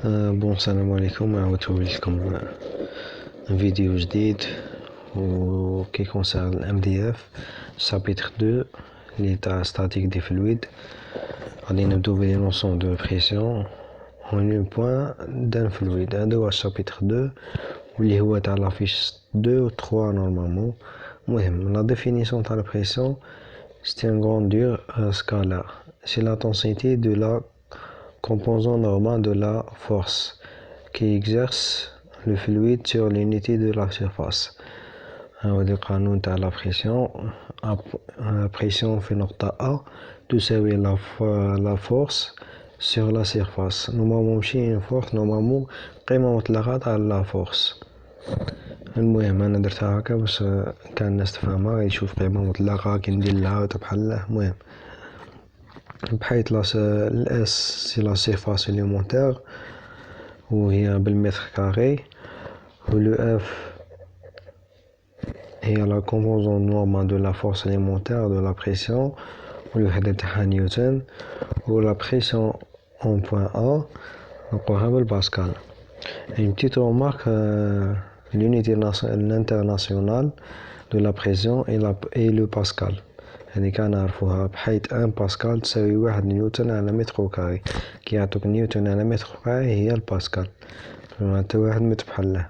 السلام عليكم. عاودت لكم فيديو جديد وكي كونسيرن الام دي اف شابيتر 2 اللي تاع ستاتيك دي فلويد. غادي نبدو بلي نوسيون دو بريسيون اون بوين دان فلويد. هذا هو الشابيتر 2 واللي هو تاع لافيش 2 و 3 نورمالمون. المهم لا ديفينيسيون تاع البريسيون c'est une grandeur scalaire. C'est l'intensité de la composant normal de la force qui exerce le fluide sur l'unité de la surface. هذا القانون تاع لا بريسيون. بريسيون في نقطة A تساوي la force sur la surface. نورمالمون ماشي فورس، نورمالمون قيمة مطلقة تاع لا فورس. المهم انا درتها هكا باش كان الناس تفهمها، يشوف قيمة مطلقة كي ندير لها بحال المهم بحيث الاس سي لا سيرفاس اليمونتير وهي بالمتر كاري، و لو اف هي لا كومبوزون نورمال دو لا فورس اليمونتير دو لا بريسيون والوحدة تاعها نيوتن، و لا بريسيون اون بوين ا نلقوها بالباسكال. Une petite remarque, l'unité internationale de la pression est le pascal. يعني كنعرفوها بحيث 1 باسكال تساوي 1 نيوتن على متر كاري. كي يعطوك نيوتن على متر كاري هي الباسكال، معناتها 1 متر بحاله.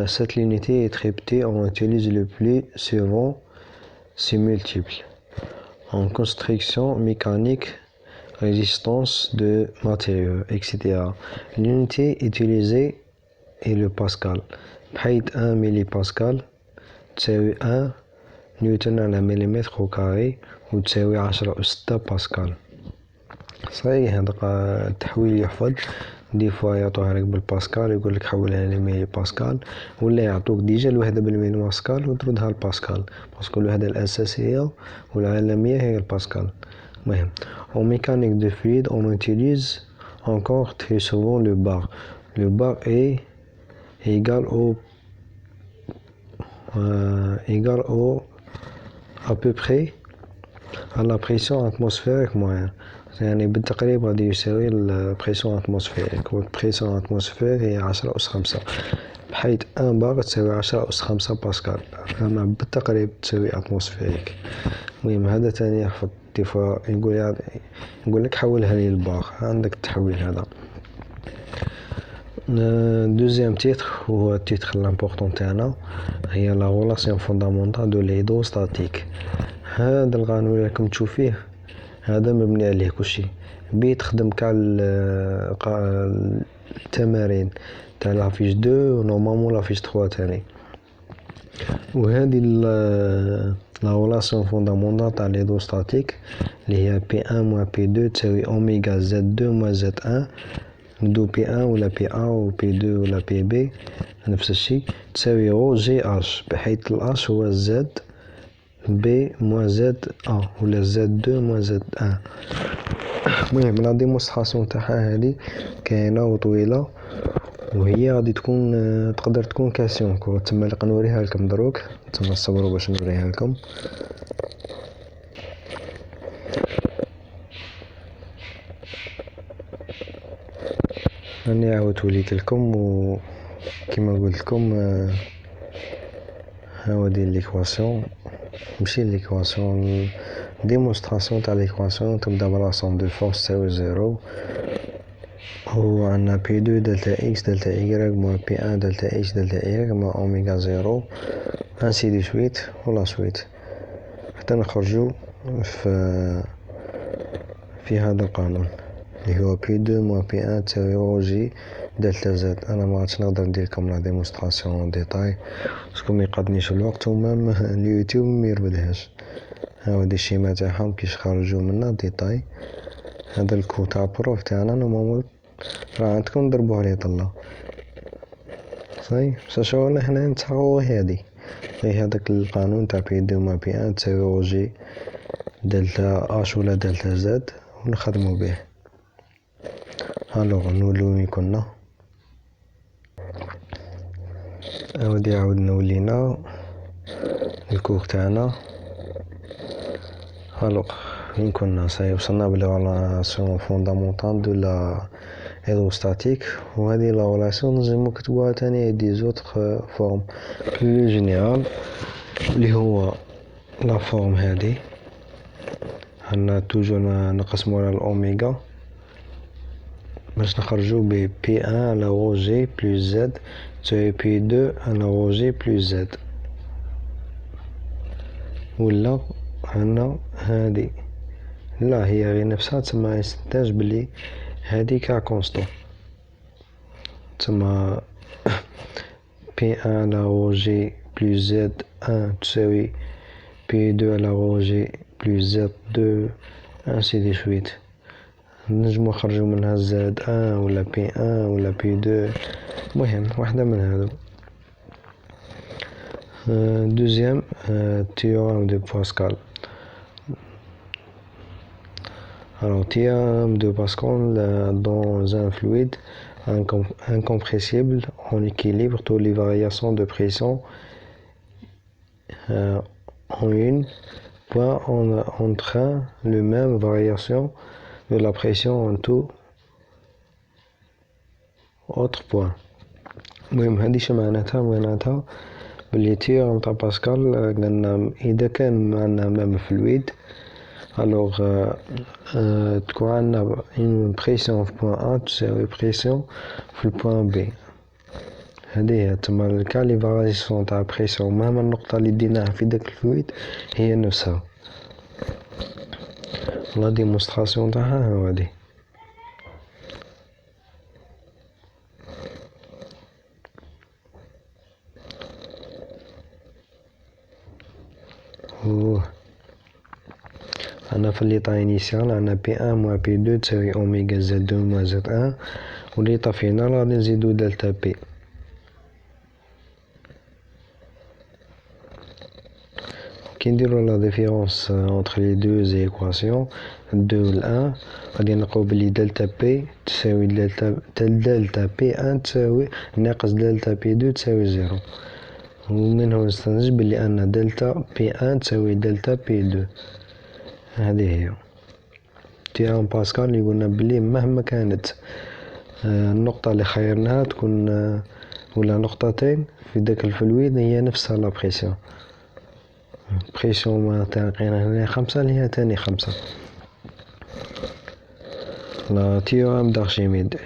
Cette unité est très petite, on utilise le plus souvent ses multiples en construction mécanique, résistance de matériaux, etc. L'unité utilisée est le pascal. بحيث 1 ملي تساوي 1 نيوتن على مليمتر كاري وتساوي 10 أس 6 باسكال. صحيح هذا التحويل يحفظ، دي فوا يعطوها لك بالباسكال يقول لك حولها لميلي باسكال، ولا يعطوك ديجا الوحدة بالميلي باسكال وتردها الباسكال، باسكو الوحدة الأساسية والعالمية هي الباسكال. المهم en mécanique de fluide on utilise encore très souvent le bar. Le bar est égal au à peu près à la pression atmosphérique moyenne. يعني بالتقريب غادي يساوي البريسيون اتموسفيريك، والبريسيون اتموسفيريك هي 10 أس 5، بحيث 1 بار تساوي 10 أس 5 باسكال، أما بالتقريب تساوي اتموسفيريك. المهم هذا تاني يحفظ، ديفوا يقول لك حولها لي البار، عندك التحويل هذا. دوزيام تيتر هو التيتر لامبورطون تاعنا، هي لا غولاسيون فوندامونتال دو لهيدروستاتيك. هذا القانون اللي راكم تشوف فيه هذا مبني عليه كلشي، بيه تخدم كاع التمارين تاع لافيش 2 ونورمالمون لافيش 3 تاني. وهذه لا غولاسيون فوندامونتال تاع لهيدروستاتيك اللي هي بي 1 موان بي 2 تساوي اوميغا زد 2 موان زد 1. ندو بي 1 ولا بي ا و بي 2 ولا بي بي نفس الشيء تساوي رو جي اش، بحيث الاش هو زد بي موان زد ا ولا زد 2 موان زد 1. المهم لا ديمونستراسيون تاعها هذه كاينه وطويله، وهي غادي تكون تقدر تكون كاسيون كو تما اللي نوريها لكم دروك، تما صبروا باش نوريها لكم. راني عاودت وليت لكم، وكما قلت لكم هاودي ليكواسيون، ماشي ليكواسيون، ديمونستراسيون تاع ليكواسيون تبدا براسون دو فورس تساوي 0، هو عندنا بي 2 دلتا اكس دلتا ايغريك موان بي 1 دلتا اكس دلتا ايغريك موان اوميغا 0 انسي دي سويت ولا سويت حتى نخرجوا في هذا القانون اللي هو بي 2 موان بي 1 تساوي رو جي دلتا زد. انا ما عادش نقدر ندير لكم لا ديمونستراسيون ديتاي باسكو ما يقدنيش الوقت ومام اليوتيوب ما يربدهاش. هاودي الشيما تاعهم كيش خرجوا منا ديتاي. هذا الكو تاع بروف تاعنا نورمالمون راه عندكم ضربوه عليه طلا صاي. شغلنا هنا نتحققوا هادي غير هذاك القانون تاع بي 2 ما بي 1 تساوي رو جي دلتا اش ولا دلتا زد ونخدموا به. الوغ نولو وين كنا. هاودي عاودنا ولينا الكور تاعنا. الوغ ça y est, وصلنا بلي relation fondamentale de la hydrostatique. وهذه la relation نجم نكتبوها تاني des autres formes plus générales اللي هو la forme هذه عندنا توجور نقسموها الأوميغا باش نخرجو ب P1 على رو G plus Z تساوي P2 على رو G plus Z. ولا عندنا هادي لا هي غير نفسها تسمى يستنتج بلي هادي كا كونستون تسمى P1 على رو G plus Z1 تساوي P2 على رو G plus Z2 ainsi de suite. نجمو نخرجو منها Z1 ولا P1 ولا P2 مهم واحدة من هادو. Deuxième théorème de Pascal. Alors théorème de Pascal dans un fluide incompressible en équilibre, toutes les variations de pression en une point entraîne le même variation de la pression en tout autre point. المهم هادي معناتها بلي تيورم تاع باسكال قلنا إذا كان عندنا ميم فلويد alors تكون عندنا une pression في point A تساوي pression في البوان B. هذه هي تسمى الكاليفاريزاسيون تاع بريسيون مهما النقطة اللي ديناها في داك الفلويد هي نفسها. لا ديمونستراسيون تاعها هو هادي. أنا في الليطا إنيسيال عندنا P1 moins P2 تساوي أوميغا Z2 moins Z1 والليطا فينال غادي نزيدو دلتا P. كي نديرو لا ديفيرونس entre les deux équations 2 و 1 غادي نلقاو بلي دلتا P تساوي دلتا P1 تساوي ناقص دلتا P2 تساوي 0 ومن هنا نستنتج بلي أن دلتا P1 تساوي دلتا P2. هذه هي تيورم باسكال اللي قلنا بلي مهما كانت النقطة اللي خيرناها تكون ولا نقطتين في داك الفلويد هي نفسها لا بريسيون. بريسيون ما تلقينا هنا 5 اللي هي تاني 5. لا تيورم دارشيميد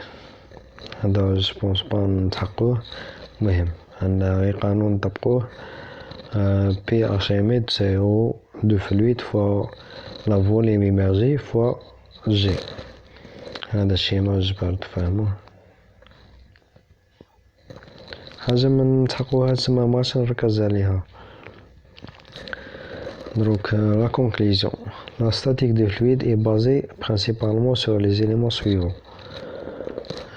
هذا جوبونس با نتحقوه مهم عندنا غير قانون نطبقوه بي ارشيميد تساوي دو فلويد فوا لا فوليم إميرجي فوا جي. هذا الشيما جبر تفهموه حاجة من نتحقوها تسمى ماش نركز عليها دروك. la conclusion la statique des fluides est basée principalement sur les éléments suivants.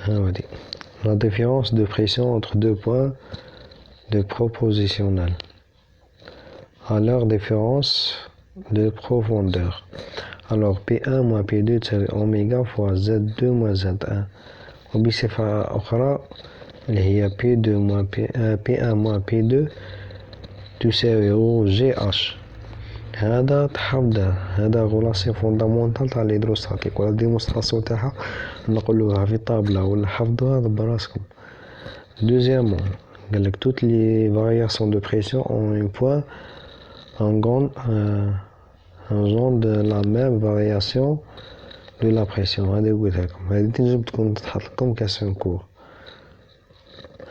هادي la différence de pression entre deux points de propositionnel à leur différence de profondeur. Alors P1 moins P2 تساوي أوميغا fois Z2 moins Z1 وبصفة أخرى اللي هي P2 moins P1 moins P2 تساوي رو جي اش. هذا تحفظه هذا غولاسيون فوندامونتال تاع الهيدروستاتيك ولا ديمونستراسيون تاعها نقولوها في طابلة ولا حفظوها براسكم. دوزيامون قالك toutes les variations de pression ont un point en zone de la même variation de la pression. هذه قلتها لكم هذه تنجم تكون تحط لكم كاسيون كور.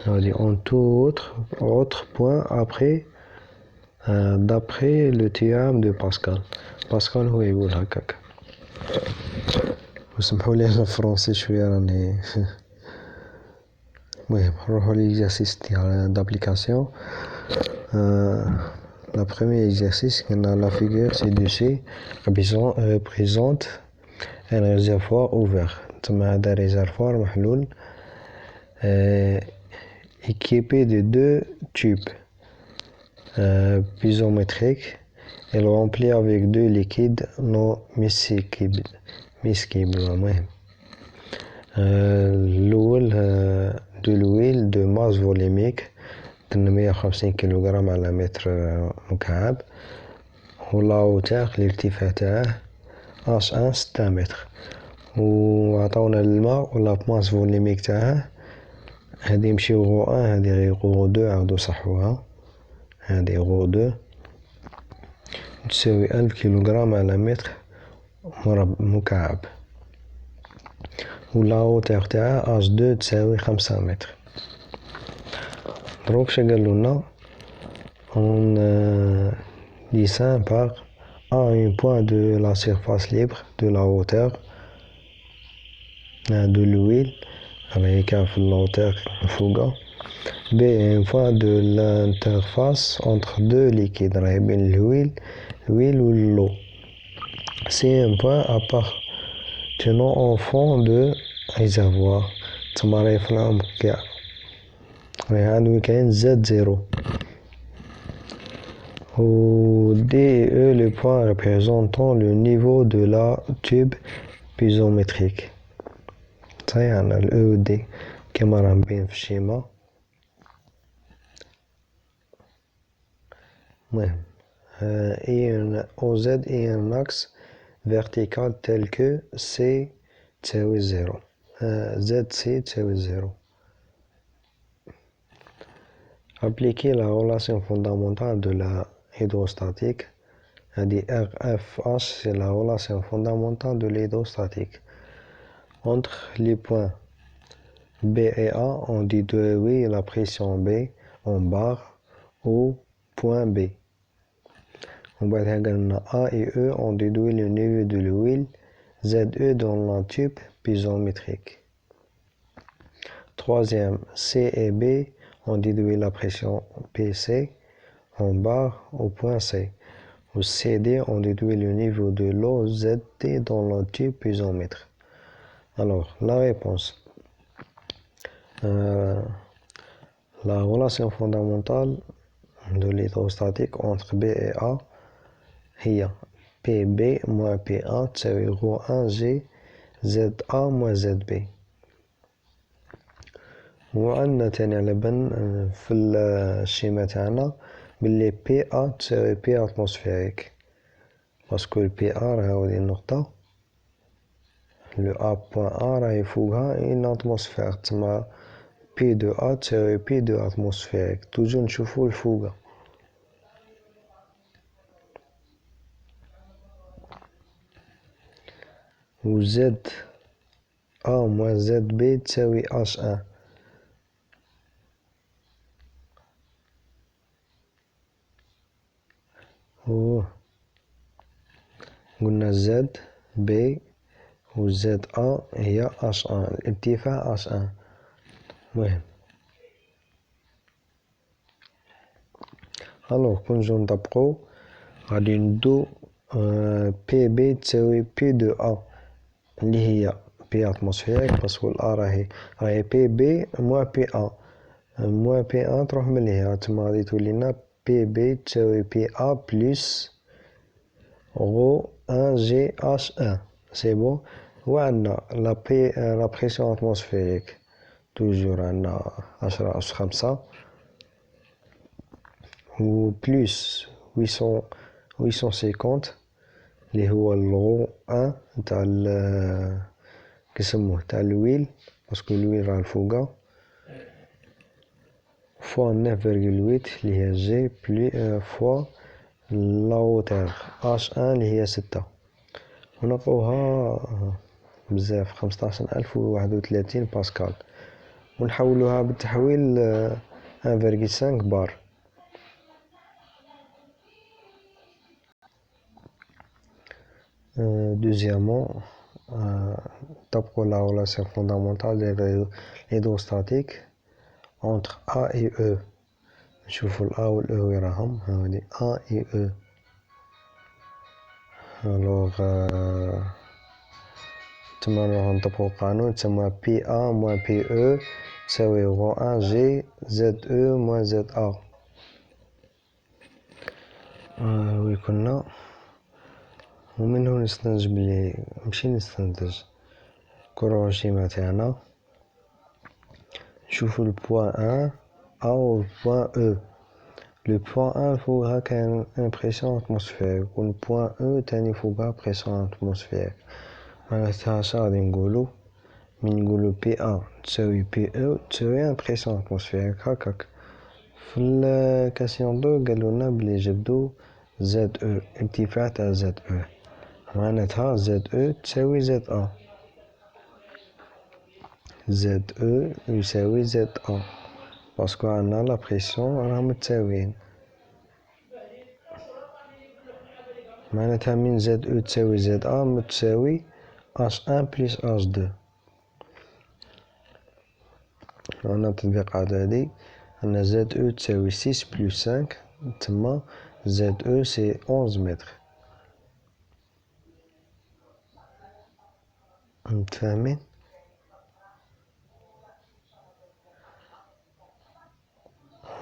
هذه en tout autre point après d'après le théorème de Pascal. باسكال هو يقول هكاك. وسمحوا لي الفرنسي شوية راني المهم نروحو ليكزارسيس تاع دابليكاسيون. La première exercice qu'on la figure ci-dessus représente un réservoir ouvert. تسمى هذا réservoir محلول équipé de deux tubes piézométriques et rempli avec deux liquides non miscibles. الأول de l'huile de masse volumique 850 كيلوغرام على متر مكعب ولا وتاع الارتفاع تاعه H1 6 متر، وعطاونا الماء ولا بماس فوليميك تاعه. هادي يمشي غو ان، هادي غير غو دو، عاودو صحوها. هادي غو دو تساوي 1000 كيلوغرام على متر مكعب، و لا هوتيغ تاعها اش دو تساوي 5 متر. دروك شا قالولنا on dessin par A un point de la surface libre de la hauteur de l'huile avec un hauteur فوقها. B un point de l'interface entre deux liquides بين l'huile ou l'eau. C un point appartenant au fond de réservoir تما راهي في العمق كاع. راهي عندو كاين Z0 ou D et E les points représentant le niveau de la tube piezométrique. صحيح عندنا ال E و D كما راه مبين في الشيما. المهم OZ est un axe vertical tel que C تساوي 0 ZC تساوي 0. Appliquer la relation fondamentale de la hydrostatique. RFH, c'est la relation fondamentale de l'hydrostatique. Entre les points B et A, on déduit la pression B en barre au point B. On va dire A et E, on déduit le niveau de l'huile ZE dans la tube piezométrique. Troisième, C et B, on déduit la pression PC en barre au point C. Au CD, on déduit le niveau de l'eau ZT dans le tube piezométrique. Alors, la réponse. La relation fondamentale de l'hydrostatique entre B et A هي PB moins PA تساوي ρ 1 G ZA moins ZB. وعندنا تاني على بن في الشيما تاعنا باللي بي ا تساوي بي اتموسفيريك، باسكو البي ا راه هادي النقطة، لو ا بوان ا راهي فوقها اون اتموسفير، تسمى بي دو ا تساوي بي دو اتموسفيريك، توجو نشوفو الفوقها. و زد ا موان زد بي تساوي اش ان. قلنا زد بي و زد ا هي اش ان، الارتفاع اش ان. المهم الوغ كون نجو نطبقو غادي ندو بي بي تساوي بي دو ا اللي هي بي اتموسفيريك، باسكو الأ راهي بي بي موان بي ا، موان بي ا تروح من لهيه، تما غادي تولينا بي بي تساوي بي ا بلس غو ان جي اش ان. سي بون. وعندنا لا بريسيون اتموسفيريك توجور عندنا 10 أس 5 و بلس 850 اللي هو الغو ان تاع كيسموه تاع الويل، باسكو الويل راه الفوقا، فوا 9.8 اللي هي جي بلي فوا لا هوتير اش ان اللي هي 6، ونلقوها بزاف 15031 باسكال، ونحولوها بالتحويل 1.5 بار. Deuxièmement, طبقوا la relation fondamentale de l'hydrostatique entre A et E. نشوفوا ال A و ال E وين راهم، هاودي A et E. alors تما نروحو نطبقو القانون، تسمى بي A moins بي E تساوي غو 1 G زد E moins زد A. وين كنا؟ ومن هنا نستنتج بلي ماشي نستنتج، كرروا الشيما تاعنا، نشوفو البوان ان ا و البوان او، لو بوان ان فوقها كاين ان بريسيون اتموسفيريك، و البوان او تاني فوقها بريسيون اتموسفيريك. معناتها اش غادي نقولو؟ من نقولو بي ا تساوي بي او تساوي ان بريسيون اتموسفيريك هكاك. في الكاسيون دو قالولنا بلي جبدو زد او ارتفاع تاع زد او، معناتها زد او تساوي زد ا، زد او يساوي زد ا باسكو عندنا لا بريسيون راهم متساويين. معناتها من زد او تساوي زد ا متساوي اش ان بلس اش دو. عندنا التطبيقات هادي، عندنا زد او تساوي 6 بلس 5، تما زد او سي 11 متر. متفاهمين؟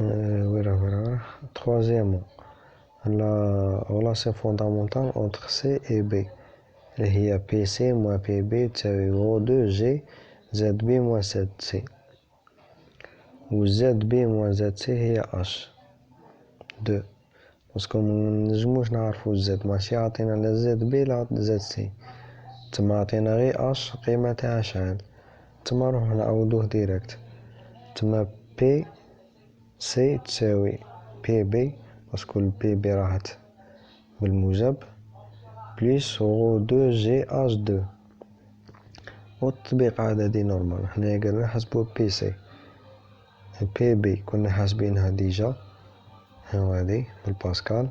وين troisièmement la relation fondamentale entre C et B اللي هي PC moins PB تساوي رو 2 G ZB moins ZC، و ZB moins ZC هي H2 باسكو منجموش نعرفو الزد، ماشي عطينا لا زد بي لا زد سي، تما عطينا غير اش قيمة تاعها شحال، تما نروح نعوضوه ديريكت، تما بي سي تساوي بي بي باسكو البي بي راحت بالموجب بليس رو 2 جي اش 2. و التطبيق هذا دي نورمال، حنايا قالنا نحسبو بي سي. بي بي كنا حاسبينها ديجا، هاو هادي بالباسكال،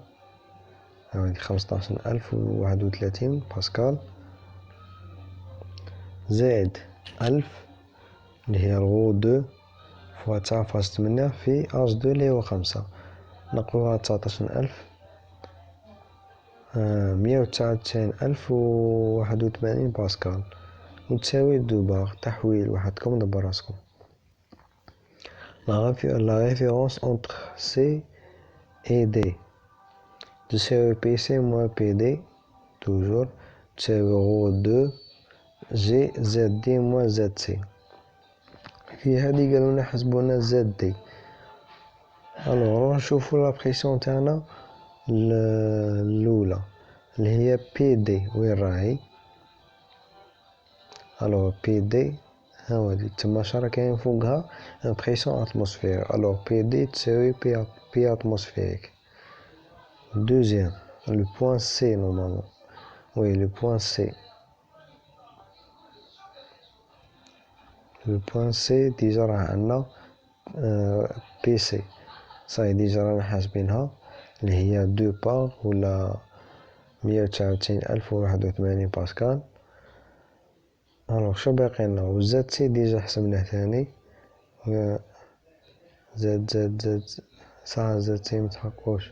هاو هادي 15031 باسكال، زائد 1000 اللي هي رو 2 فوا 9.8 في اش 2 اللي هو 5، نقولوها 19000 199081 باسكال، وتساوي دو بار تحويل وحدكم دبر راسكم. La référence entre C et D تساوي PC moins PD toujours تساوي رو 2 G ZD moins ZC. في هادي قالولنا حسبونا ZD. الوغ نروح نشوفو لا بريسيون تاعنا الاولى اللي هي بي دي، وين راهي؟ الوغ بي دي هاو هادي، تما شرا كاين فوقها ان بريسيون اتموسفير، الوغ بي دي تساوي بي اتموسفيريك. دوزيام لو بوان سي نورمالمون، وي لو بوان سي، لو بوان سي ديجا راه عندنا بي سي صاي ديجا رانا حاسبينها اللي هي دو بار ولا 199081 باسكال. الوغ شو باقيلنا؟ و زد سي ديجا حسبناه ثاني، زد صح زد سي متحقوش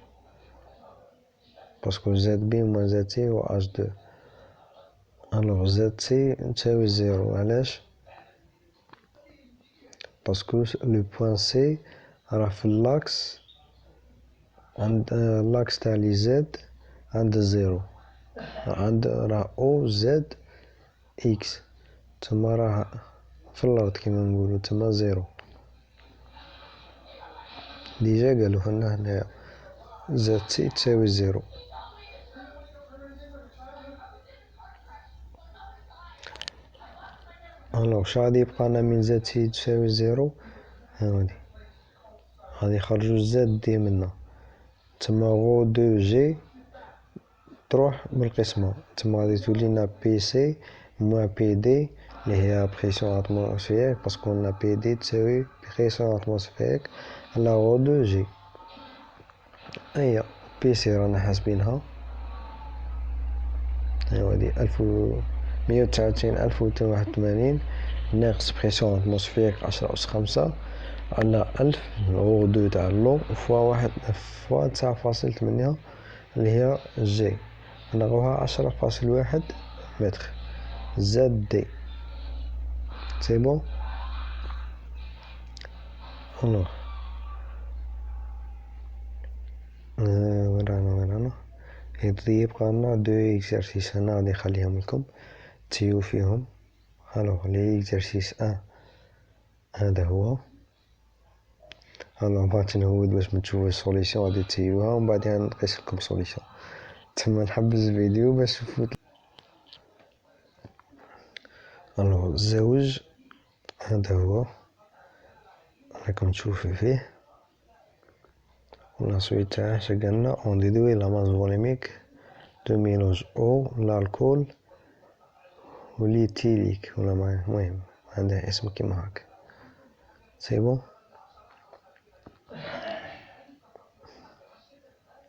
باسكو زد بي موان زد سي هو اش 2. الوغ زد سي تساوي زيرو، علاش؟ باسكو لو بوان سي راه في اللاكس، عند اللاكس تاع لي زد عند الزيرو، عند راه او زد اكس، تما راه في الارض كيما نقولو، تما زيرو. ديجا قالوهالنا هنايا زد سي تساوي زيرو. الوغ شغادي يبقانا من زد سي تساوي زيرو؟ هاودي غادي يخرجو زد دي منا، تما غو 2 جي تروح بالقسمة، تما غادي تولينا بي سي موان بي دي اللي هي بريسيون اتموسفيريك، باسكو قلنا بي دي تساوي بريسيون اتموسفيريك على غو 2 جي. ايا بي سي رانا حاسبينها، ايوا هادي 199081 ناقص بريسيون اتموسفيريك 10 أس 5 على 1000 غو 2 تاع اللو فوا واحد فوا 9.8 اللي هي جي، نلغوها 10.1 متر زد دي. سي بون. الوغ وين رانا يبقى يبقالنا دو اكزرسيس هنا غادي نخليهم لكم تسيو فيهم. الوغ لي اكزرسيس ان هذا هو. أنا بغيت نهود باش متشوفوش سوليسيون غادي تسيوها ومن بعد نقيس لكم سوليسيون. تما نحبس الفيديو باش تشوفو. الزوج هذا هو راكم تشوفو فيه. لا سويت تاعه قالنا اون ديدوي لا ماس فوليميك دو ميلونج او لالكول وليتيليك ولا المهم عندها اسم كيما هاك. سي بون.